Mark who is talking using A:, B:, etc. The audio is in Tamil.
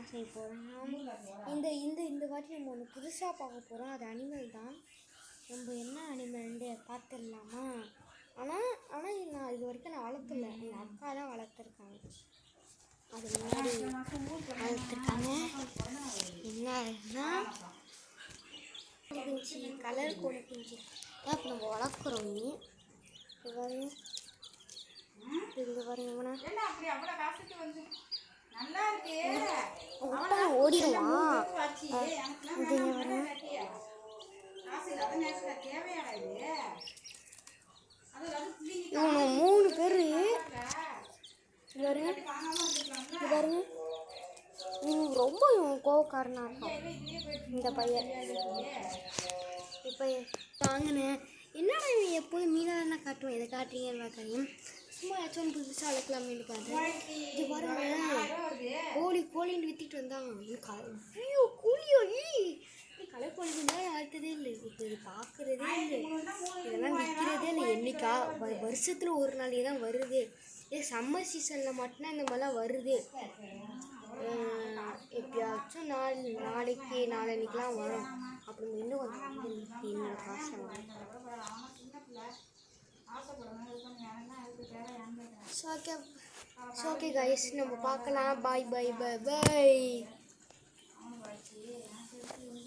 A: செய்ய போகிறோம். இந்த இந்த இந்த வாட்டி நம்ம ஒன்று புதுசாக பார்க்க போகிறோம். அது அனிமல் தான். நம்ம என்ன அனிமல்னு பார்த்துடலாமா? ஆனால் நான் இது வரைக்கும் நான் வளர்த்துல. எங்கள் அக்கா தான் வளர்த்துருக்காங்க. அது முன்னாடி வளர்த்துருக்காங்க. என்னன்னா குஞ்சு, கலர் கோழி குஞ்சு தான் இப்போ நம்ம வளர்க்குறோம். இங்கே பாருங்க, ஓடிடுவான். இவனு 3 பேர் பாருங்க. ரொம்ப கோவக்காரனா இருக்கான் இந்த பையன். இப்போ வாங்கினேன். என்னடா இவன் எப்போதும் மீதான காட்டுவேன், இதை காட்டுறீங்கன்னு பார்க்குறீங்க. சும்மா ஏதாச்சும் புதுசாக வளர்க்கலாமேன்னு பார்த்தேன். இது பாருங்க, கோழின்னு வித்திட்டு வந்தாங்க. ஐயோ கோழியோ, கலர் கோழி தான் வளர்த்ததே இல்லை. இப்போ இது பார்க்குறதே இல்லை, இதெல்லாம் விற்கிறதே இல்லை. என்னைக்கா வருஷத்தில் ஒரு நாளே தான் வருது. சம்மர் சீசனில் மட்டும்தான் இந்த மாதிரிலாம் வருது. எப்பயாச்சும் நாளைக்கு நாளன்னைக்கெலாம் வரும். அப்படி இன்னும் கொஞ்சம் என்னோட காசை ஓகே கைஸ், நம்ம பார்க்கலாம். பாய் பாய் பாய் பாய்.